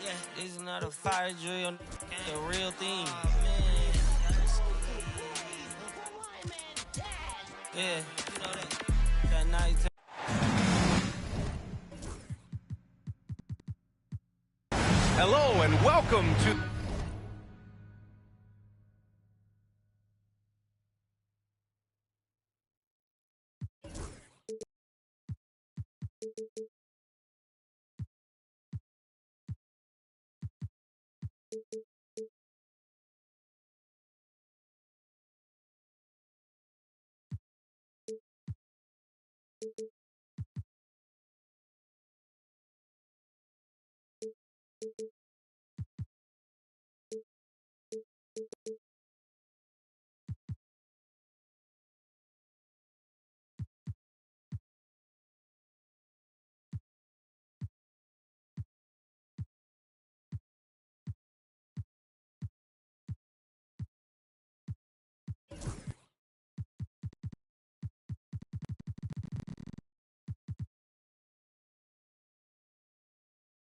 Yeah, this is not a fire drill, a real thing. Yeah, you know that night. Hello and welcome to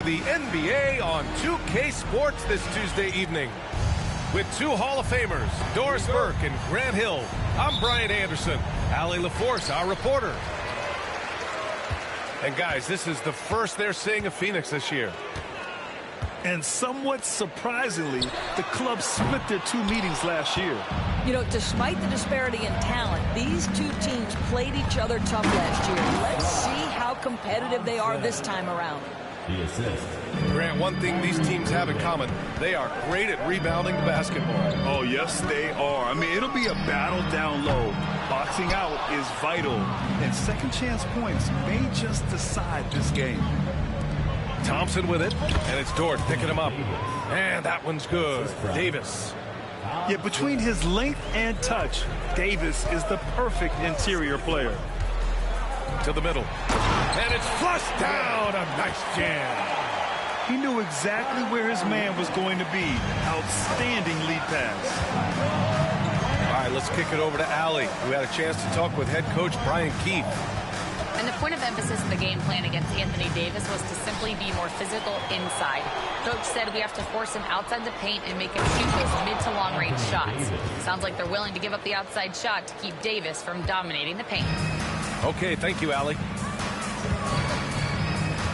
the NBA on 2K Sports this Tuesday evening. With two Hall of Famers, Doris Burke and Grant Hill, I'm Brian Anderson. Allie LaForce, our reporter. And guys, this is the first they're seeing of Phoenix this year. And somewhat surprisingly, the club split their two meetings last year. You know, despite the disparity in talent, these two teams played each other tough last year. Let's see how competitive they are this time around. The assist. Grant, one thing these teams have in common, they are great at rebounding the basketball. Oh, yes, they are. I mean, it'll be a battle down low. Boxing out is vital, and second chance points may just decide this game. Thompson with it, and it's Dort picking him up. And that one's good. Davis. Yet between his length and touch, Davis is the perfect interior player. To the middle. And it's flushed down. A nice jam. He knew exactly where his man was going to be. Outstanding lead pass. All right, let's kick it over to Allie, who had a chance to talk with head coach Brian Keefe. And the point of emphasis in the game plan against Anthony Davis was to simply be more physical inside. Coach said we have to force him outside the paint and make him shoot those mid to long range shots. Sounds like they're willing to give up the outside shot to keep Davis from dominating the paint. Okay, thank you, Allie.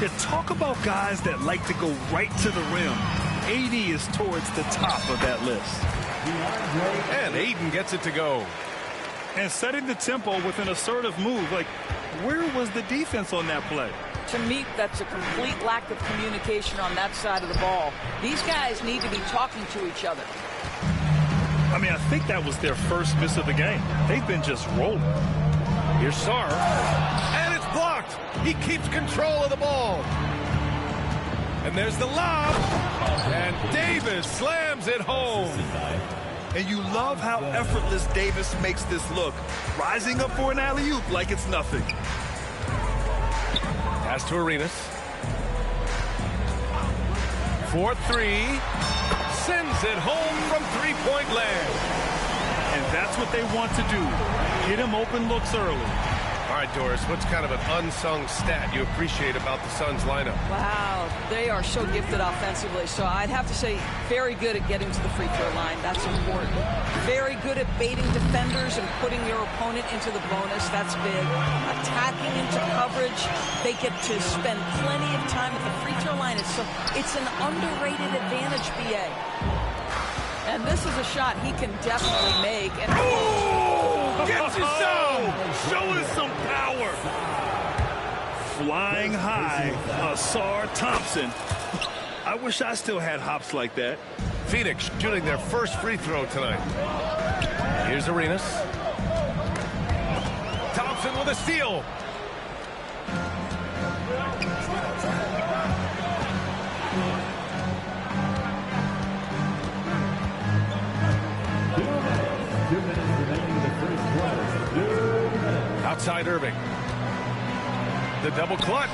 Yeah, talk about guys that like to go right to the rim. AD is towards the top of that list. And Aiden gets it to go. And setting the tempo with an assertive move. Like, where was the defense on that play? To me, that's a complete lack of communication on that side of the ball. These guys need to be talking to each other. I mean, I think that was their first miss of the game. They've been just rolling. Here's Sarr. And it's blocked. He keeps control of the ball. And there's the lob. And Davis slams it home. And you love how effortless Davis makes this look. Rising up for an alley-oop like it's nothing. Pass to Arenas. 4-3. Sends it home from three-point land. And that's what they want to do. Get him open looks early. All right, Doris, what's kind of an unsung stat you appreciate about the Suns lineup? Wow, they are so gifted offensively. So I'd have to say very good at getting to the free throw line. That's important. Very good at baiting defenders and putting your opponent into the bonus. That's big. Attacking into coverage. They get to spend plenty of time at the free throw line. It's an underrated advantage, BA. And this is a shot he can definitely make. And Gets you some! Showing some power. Flying high, Ausar Thompson. I wish I still had hops like that. Phoenix shooting their first free throw tonight. Here's Arenas. Thompson with a steal. Outside Irving. The double clutch.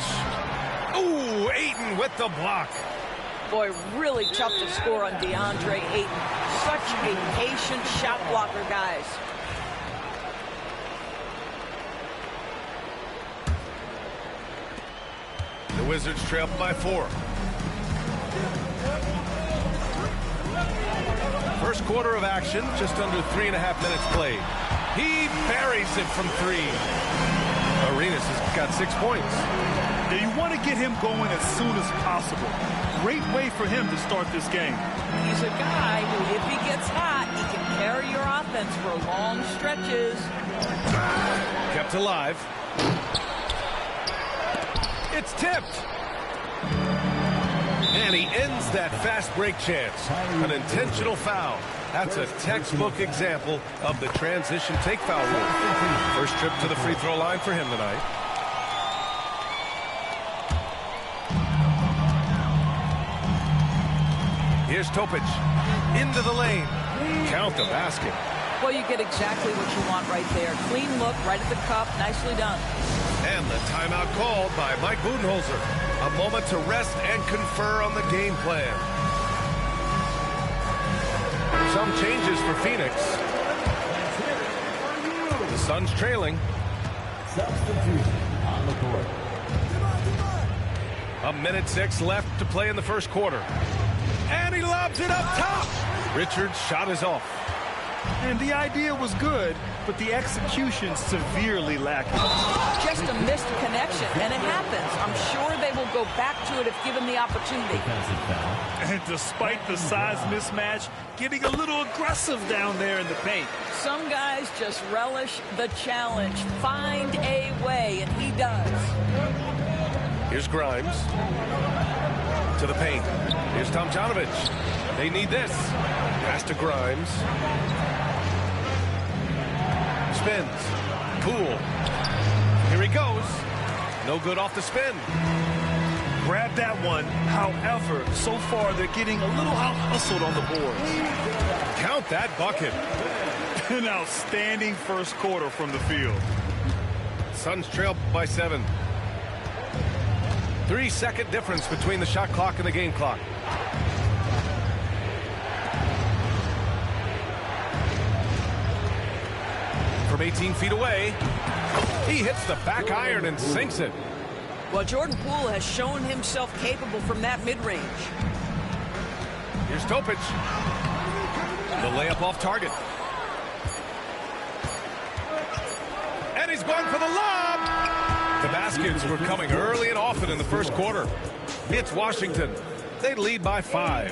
Ooh, Ayton with the block. Boy, really tough to score on DeAndre Ayton. Such a patient shot blocker, guys. The Wizards trail by 4. First quarter of action, just under 3.5 minutes played. He buries it from 3. Arenas has got 6 points. Yeah, you want to get him going as soon as possible. Great way for him to start this game. He's a guy who, if he gets hot, he can carry your offense for long stretches. Kept alive. It's tipped. And he ends that fast break chance. An intentional foul. That's a textbook example of the transition take foul rule. First trip to the free throw line for him tonight. Here's Topic. Into the lane. Count the basket. Well, you get exactly what you want right there. Clean look, right at the cup. Nicely done. And the timeout called by Mike Budenholzer. A moment to rest and confer on the game plan. Some changes for Phoenix. The Suns trailing. On the court. 1:06 left to play in the first quarter. And he lobs it up top. Richards' shot is off. And the idea was good, but the execution severely lacking. Just a missed connection, and it happens. I'm sure they will go back to it if given the opportunity. Defensive foul. And despite the size mismatch, getting a little aggressive down there in the paint. Some guys just relish the challenge. Find a way, and he does. Here's Grimes. To the paint. Here's Tomjanovich. They need this. Pass to Grimes. Spins. Poole. Here he goes. No good off the spin. Grab that one. However, so far they're getting a little out-hustled on the boards. Count that bucket. An outstanding first quarter from the field. Suns trail by 7. 3-second difference between the shot clock and the game clock. From 18 feet away, he hits the back iron and sinks it. Well, Jordan Poole has shown himself capable from that mid-range. Here's Topic. The layup off target. And he's going for the lob. The baskets were coming early and often in the first quarter. It's Washington. They lead by 5.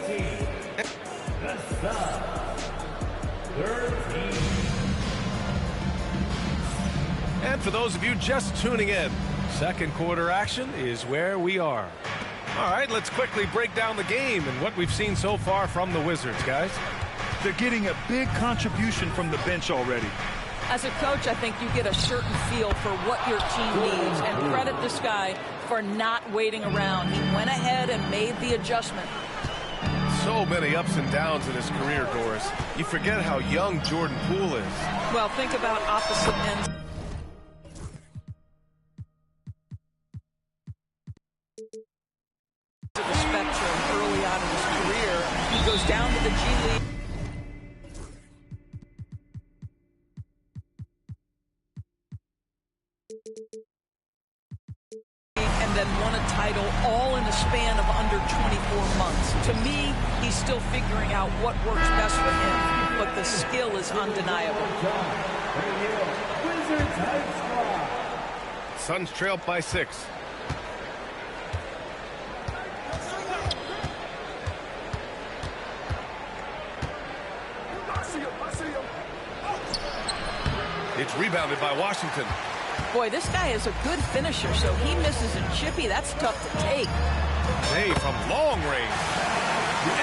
And for those of you just tuning in, second quarter action is where we are. All right, let's quickly break down the game and what we've seen so far from the Wizards, guys. They're getting a big contribution from the bench already. As a coach, I think you get a certain feel for what your team needs, and credit this guy for not waiting around. He went ahead and made the adjustment. So many ups and downs in his career, Doris. You forget how young Jordan Poole is. Well, think about opposite ends. Of the spectrum early on in his career. He goes down to the G League. And then won a title all in a span of under 24 months. To me, he's still figuring out what works best for him, but the skill is undeniable. Suns trail by 6. It's rebounded by Washington. Boy, this guy is a good finisher, so he misses a chippy. That's tough to take. Hey, from long range.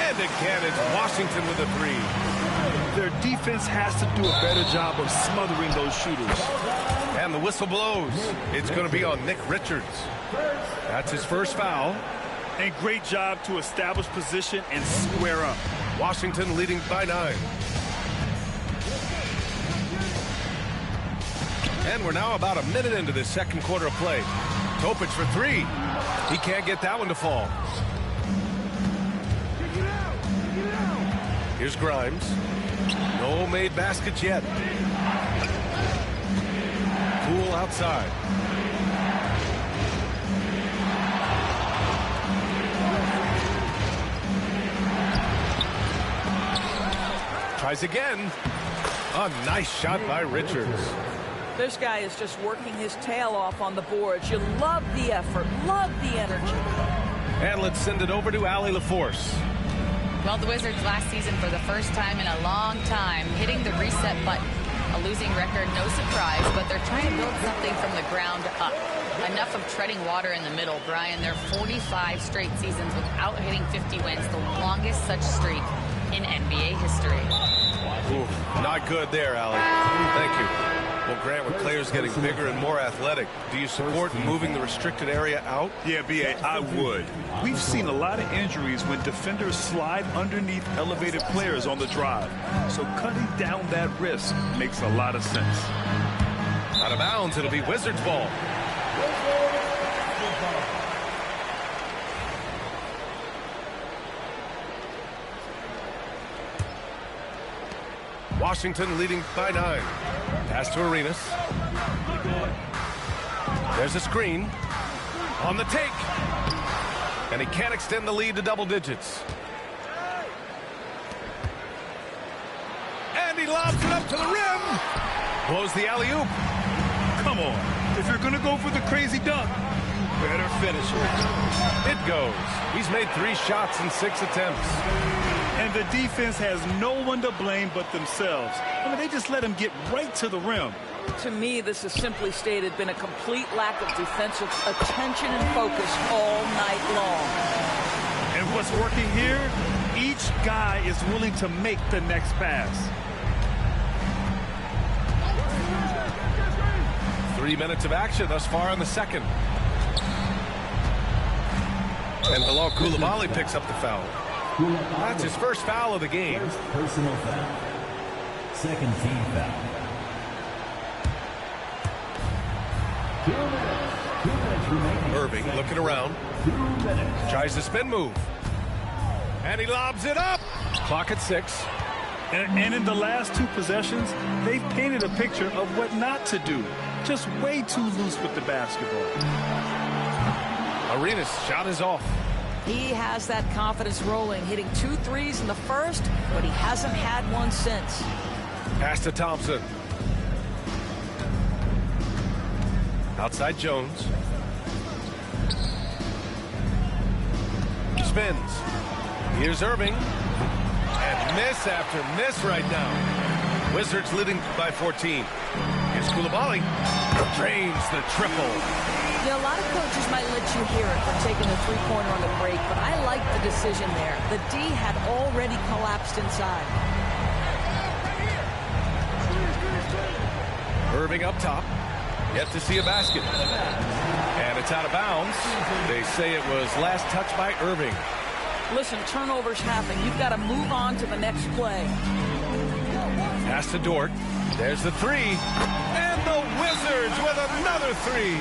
And again, it's Washington with a 3. Their defense has to do a better job of smothering those shooters. And the whistle blows. It's going to be on Nick Richards. That's his first foul. And great job to establish position and square up. Washington leading by 9. And we're now about a minute into this second quarter of play. Topic for 3. He can't get that one to fall. Here's Grimes. No made baskets yet. Poole outside. Tries again. A nice shot by Richards. This guy is just working his tail off on the boards. You love the effort, love the energy. And let's send it over to Allie LaForce. Well, the Wizards last season, for the first time in a long time, hitting the reset button. A losing record, no surprise, but they're trying to build something from the ground up. Enough of treading water in the middle, Brian. They're 45 straight seasons without hitting 50 wins, the longest such streak in NBA history. Ooh, not good there, Allie. Thank you. Well, Grant, with players getting bigger and more athletic, do you support moving the restricted area out? Yeah, B.A., I would. We've seen a lot of injuries when defenders slide underneath elevated players on the drive. So cutting down that risk makes a lot of sense. Out of bounds, it'll be Wizards ball. Washington leading by 9. Pass to Arenas. There's a screen. On the take. And he can't extend the lead to double digits. And he lobs it up to the rim. Blows the alley-oop. Come on. If you're going to go for the crazy dunk, better finish it. It goes. He's made 3 shots in 6 attempts. And the defense has no one to blame but themselves. I mean, they just let him get right to the rim. To me, this has simply stated been a complete lack of defensive attention and focus all night long. And what's working here, each guy is willing to make the next pass. 3 minutes of action thus far in the second. And Bilal Coulibaly picks up the foul. That's his first foul of the game. First personal foul. Second team foul. 2 minutes remaining. Irving looking around. 2 minutes. Tries the spin move. And he lobs it up. Clock at 6. And in the last 2 possessions, they've painted a picture of what not to do. Just way too loose with the basketball. Arenas' shot is off. He has that confidence rolling, hitting 2 threes in the first, but he hasn't had one since. Pass to Thompson. Outside Jones. Spins. Here's Irving. And miss after miss right now. Wizards leading by 14. Here's Coulibaly. Drains the triple. Yeah, a lot of coaches might let you hear it for taking a three-pointer on the break, but I like the decision there. The D had already collapsed inside. Irving up top. Yet to see a basket. And it's out of bounds. They say it was last touched by Irving. Listen, turnovers happen. You've got to move on to the next play. Pass to Dort. There's the 3. And the Wizards with another 3.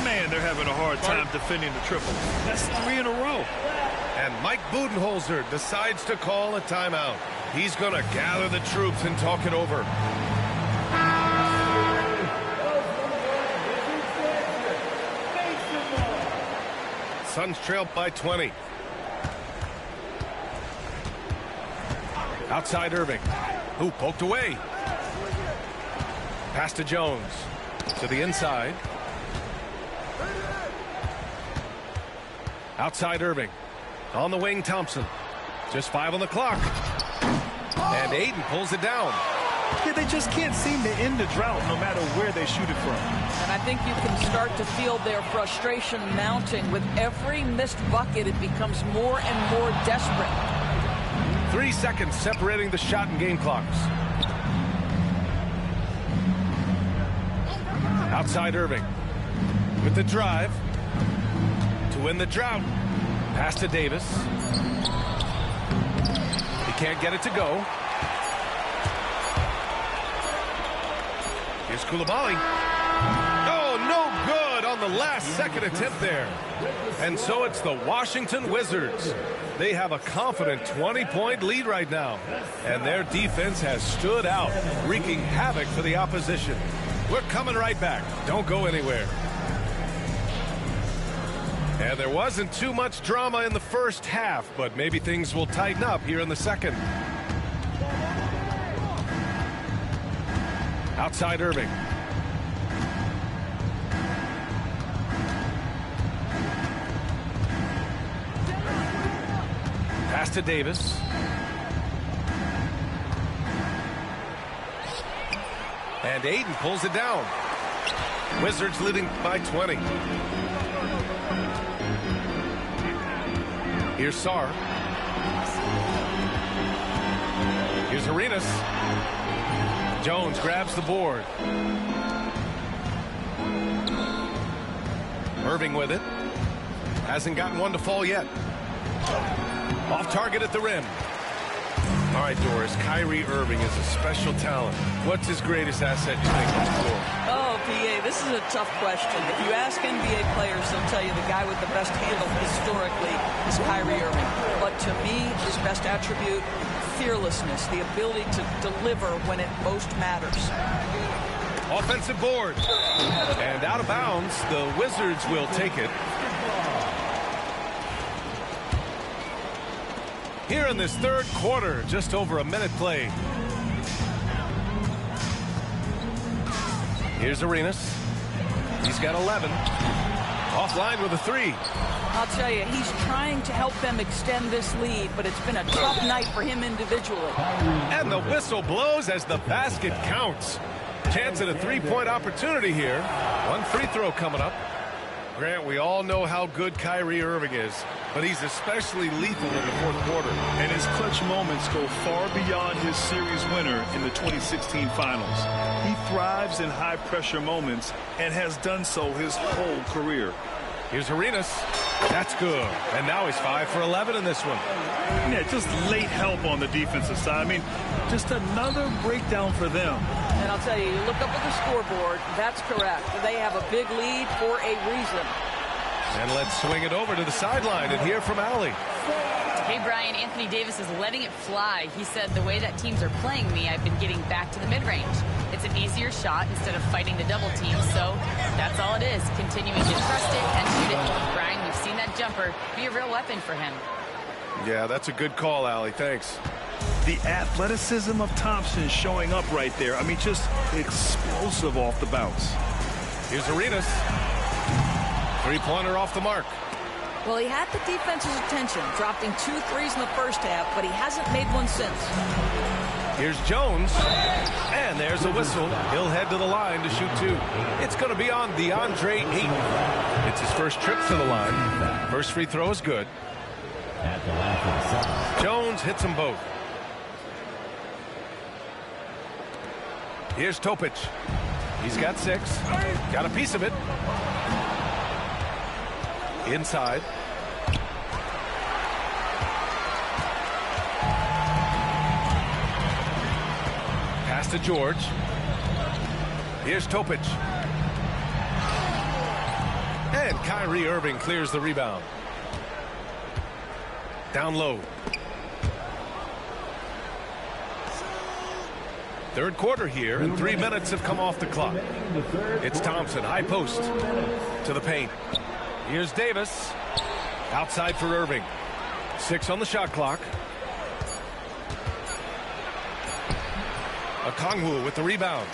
Man, they're having a hard time defending the triple. That's 3 in a row. And Mike Budenholzer decides to call a timeout. He's going to gather the troops and talk it over. Suns trail by 20. Outside Irving. Who poked away. Pass to Jones. To the inside. Outside Irving. On the wing, Thompson. Just 5 on the clock. And Ayton pulls it down. Yeah, they just can't seem to end the drought no matter where they shoot it from. And I think you can start to feel their frustration mounting. With every missed bucket, it becomes more and more desperate. 3 seconds separating the shot and game clocks. Outside Irving. With the drive. To win the drought. Pass to Davis. He can't get it to go. Here's Coulibaly. Oh, no good on on the last-second attempt there. And so it's the Washington Wizards. They have a confident 20-point lead right now. And their defense has stood out, wreaking havoc for the opposition. We're coming right back. Don't go anywhere. And there wasn't too much drama in the first half, but maybe things will tighten up here in the second. Outside Irving. Pass to Davis. And Ayton pulls it down. Wizards leading by 20. Here's Sarr. Here's Arenas. Jones grabs the board. Irving with it. Hasn't gotten one to fall yet. Off target at the rim. All right, Doris, Kyrie Irving is a special talent. What's his greatest asset, you think, on the floor? Oh, PA, this is a tough question. If you ask NBA players, they'll tell you the guy with the best handle historically is Kyrie Irving. But to me, his best attribute, fearlessness, the ability to deliver when it most matters. Offensive board. And out of bounds, the Wizards will take it. Here in this third quarter, just over a minute played. Here's Arenas. He's got 11. Offline with a three. I'll tell you, he's trying to help them extend this lead, but it's been a tough night for him individually. And the whistle blows as the basket counts. Chance at a three-point opportunity here. One free throw coming up. Grant, we all know how good Kyrie Irving is, but he's especially lethal in the fourth quarter. And his clutch moments go far beyond his series winner in the 2016 finals. He thrives in high-pressure moments and has done so his whole career. Here's Arenas. That's good. And now he's 5 for 11 in this one. Yeah, just late help on the defensive side. I mean, just another breakdown for them. And I'll tell you, you look up at the scoreboard, that's correct. They have a big lead for a reason. And let's swing it over to the sideline and hear from Allie. Hey, Brian, Anthony Davis is letting it fly. He said, the way that teams are playing me, I've been getting back to the mid-range. It's an easier shot instead of fighting the double team, so that's all it is, continuing to trust it and shoot it. Brian, we've seen that jumper be a real weapon for him. Yeah, that's a good call, Allie. Thanks. The athleticism of Thompson showing up right there. I mean, just explosive off the bounce. Here's Arenas. Three-pointer off the mark. Well, he had the defense's attention, dropping 2 threes in the first half, but he hasn't made one since. Here's Jones. And there's a whistle. He'll head to the line to shoot 2. It's going to be on DeAndre Ayton. It's his first trip to the line. First free throw is good. At the line for the Suns. Jones hits them both. Here's Topic. He's got 6. Got a piece of it. Inside. Pass to George. Here's Topic. And Kyrie Irving clears the rebound. Down low. Third quarter here, and 3 minutes have come off the clock. It's Thompson, high post, to the paint. Here's Davis. Outside for Irving. 6 on the shot clock. Okongwu with the rebound.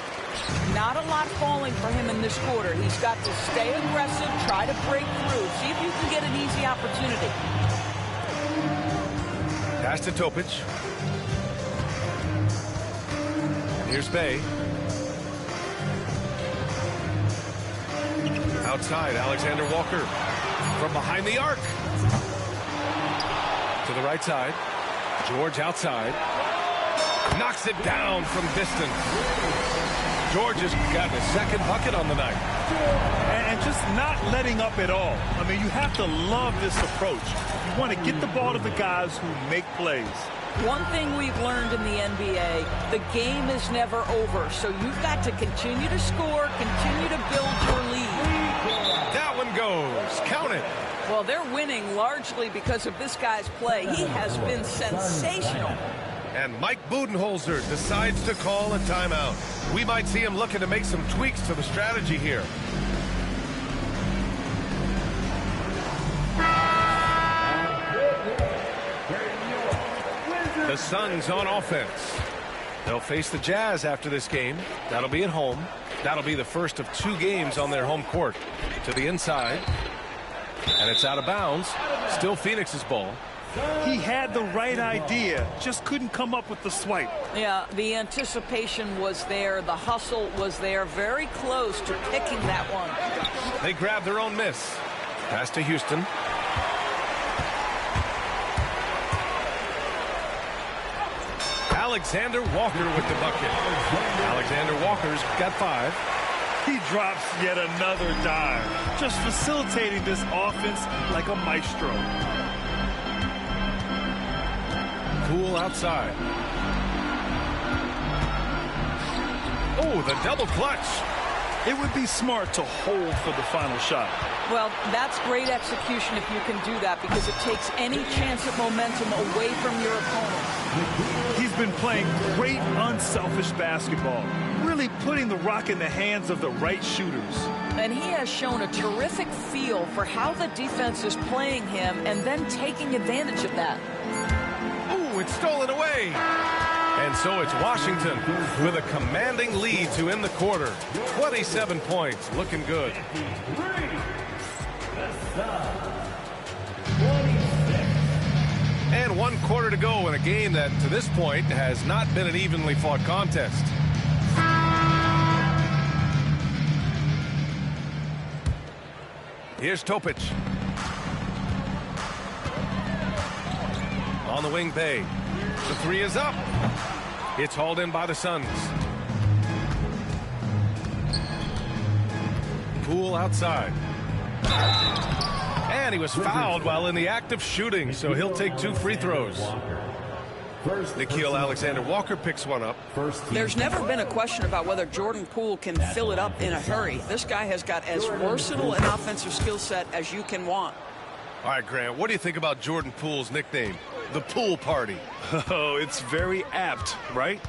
Not a lot falling for him in this quarter. He's got to stay aggressive, try to break through, see if you can get an easy opportunity. Pass to Topic. Here's Bay. Outside, Alexander Walker. From behind the arc. To the right side. George outside. Knocks it down from distance. George has got a second bucket on the night. And just not letting up at all. I mean, you have to love this approach. You want to get the ball to the guys who make plays. One thing we've learned in the NBA, the game is never over. So you've got to continue to score, continue to build your lead. throws. Count it. Well, they're winning largely because of this guy's play. He has been sensational. And Mike Budenholzer decides to call a timeout. We might see him looking to make some tweaks to the strategy here. The Suns on offense. They'll face the Jazz after this game. That'll be at home. That'll be the first of 2 games on their home court. To the inside. And it's out of bounds. Still Phoenix's ball. He had the right idea, just couldn't come up with the swipe. Yeah, the anticipation was there. The hustle was there. Very close to picking that one. They grab their own miss. Pass to Houston. Alexander Walker with the bucket. Alexander Walker's got 5. He drops yet another dive, just facilitating this offense like a maestro. Poole outside. Oh, the double clutch. It would be smart to hold for the final shot. Well, that's great execution if you can do that, because it takes any chance at momentum away from your opponent. He's been playing great unselfish basketball, really putting the rock in the hands of the right shooters. And he has shown a terrific feel for how the defense is playing him and then taking advantage of that. Ooh, it's stolen away. And so it's Washington with a commanding lead to end the quarter. 27 points, looking good. And 1 quarter to go in a game that, to this point, has not been an evenly fought contest. Here's Topic. On the wing, Bay. The 3 is up. It's hauled in by the Suns. Poole outside. And he was fouled while in the act of shooting, so he'll take 2 free throws. Nickeil Alexander-Walker picks one up. There's never been a question about whether Jordan Poole can fill it up in a hurry. This guy has got as versatile an offensive skill set as you can want. All right, Grant, what do you think about Jordan Poole's nickname, the Pool Party? Oh, it's very apt, right?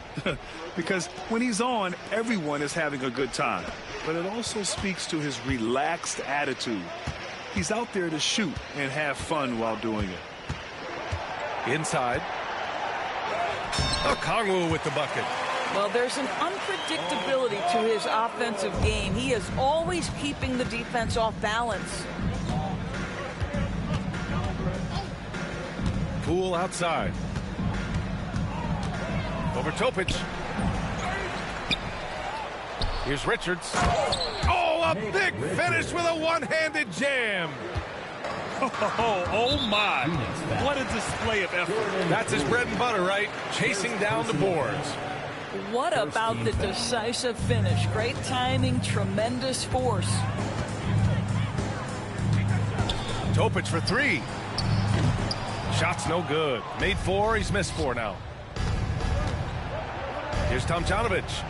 Because when he's on, everyone is having a good time. But it also speaks to his relaxed attitude. He's out there to shoot and have fun while doing it. Inside. Okongwu with the bucket. Well, there's an unpredictability to his offensive game. He is always keeping the defense off balance. Poole outside. Over Topic. Here's Richards. Oh, a big finish with a one-handed jam. Oh my. What a display of effort. That's his bread and butter, right? Chasing down the boards. What about the decisive finish? Great timing, tremendous force. Topic for 3. Shot's no good. Made 4, he's missed 4 now. Here's Tomjanovich.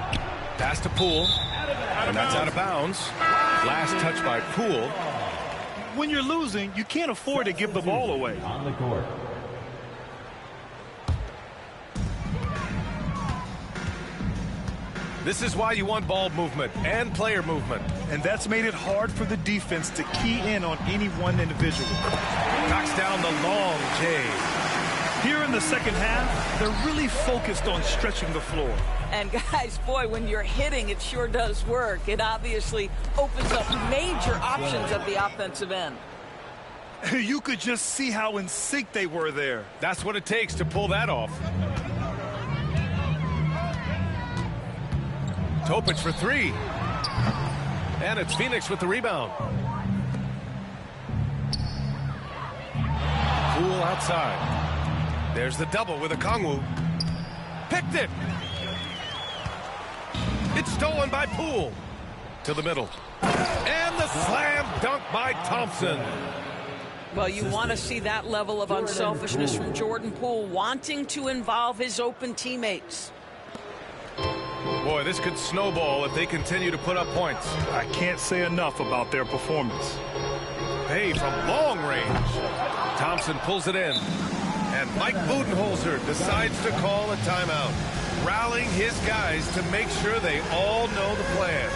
Pass to Poole. And that's out of bounds. Last touch by Poole. When you're losing, you can't afford to give the ball away. On the court. This is why you want ball movement and player movement. And that's made it hard for the defense to key in on any one individual. Knocks down the long J. Here in the second half, they're really focused on stretching the floor. And guys, boy, when you're hitting, it sure does work. It obviously opens up major options at the offensive end. You could just see how in sync they were there. That's what it takes to pull that off. Topic for 3. And it's Phoenix with the rebound. Poole outside. There's the double with Okongwu. Picked it. It's stolen by Poole. To the middle. And the slam dunk by Thompson. Well, you want to see that level of unselfishness from Jordan Poole, wanting to involve his open teammates. Boy, this could snowball if they continue to put up points. I can't say enough about their performance. Hey, from long range. Thompson pulls it in. And Mike Budenholzer decides to call a timeout, rallying his guys to make sure they all know the plan.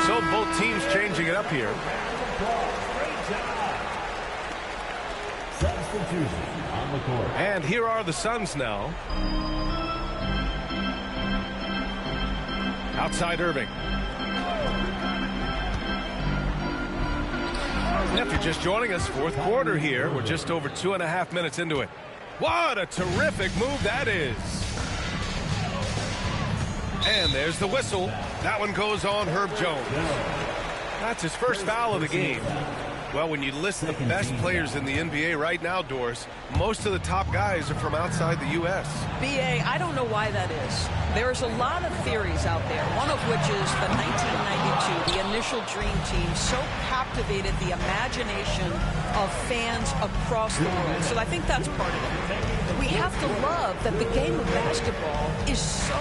So both teams changing it up here. Substitution on the court. And here are the Suns now. Outside Irving. And if you're just joining us, fourth quarter here. We're just over 2.5 minutes into it. What a terrific move that is. And there's the whistle. That one goes on Herb Jones. That's his first foul of the game. Well, when you list the best players in the NBA right now, Doris, most of the top guys are from outside the U.S. B.A., I don't know why that is. There's a lot of theories out there, one of which is the 1992, the initial Dream Team, so captivated the imagination of fans across the world. So I think that's part of it. We have to love that the game of basketball is so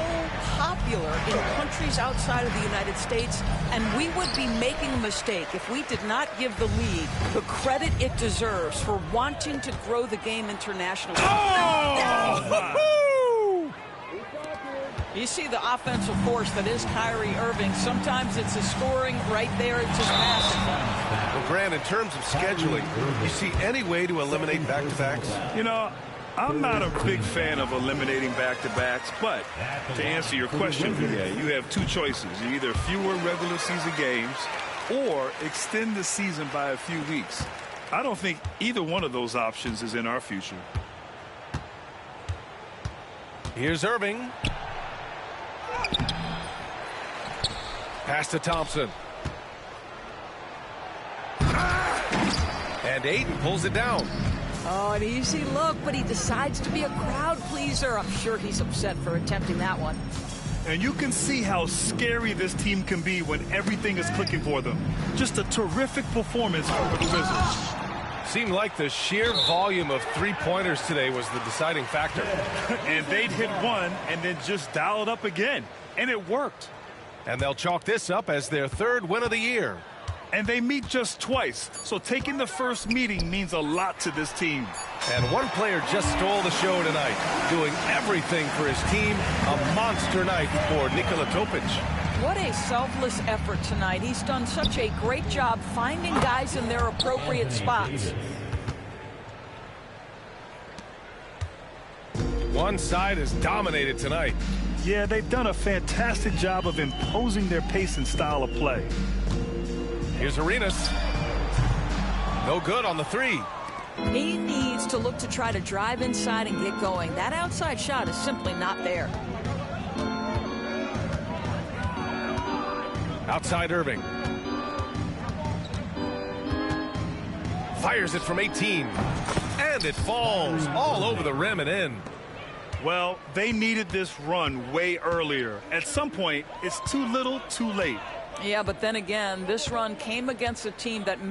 popular in countries outside of the United States, and we would be making a mistake if we did not give the league the credit it deserves for wanting to grow the game internationally. Oh! You see the offensive force that is Kyrie Irving. Sometimes it's his scoring right there. It's his passing. Well, Grant, in terms of scheduling, you see any way to eliminate back-to-backs? You know, I'm not a big fan of eliminating back-to-backs, but to answer your question, yeah, you have two choices. Either fewer regular season games or extend the season by a few weeks. I don't think either one of those options is in our future. Here's Irving. Pass to Thompson. And Ayton pulls it down. Oh, an easy look, but he decides to be a crowd pleaser. I'm sure he's upset for attempting that one. And you can see how scary this team can be when everything is clicking for them. Just a terrific performance for the Wizards. Seemed like the sheer volume of three-pointers today was the deciding factor. And they'd hit one and then just dial it up again. And it worked. And they'll chalk this up as their third win of the year. And they meet just twice, so taking the first meeting means a lot to this team. And one player just stole the show tonight, doing everything for his team. A monster night for Nikola Topic. What a selfless effort tonight. He's done such a great job finding guys in their appropriate spots. One side is dominated tonight. Yeah, they've done a fantastic job of imposing their pace and style of play. Here's Arenas. No good on the three. He needs to look to try to drive inside and get going. That outside shot is simply not there. Outside Irving. Fires it from 18. And it falls all over the rim and in. Well, they needed this run way earlier. At some point, it's too little, too late. Yeah, but then again, this run came against a team that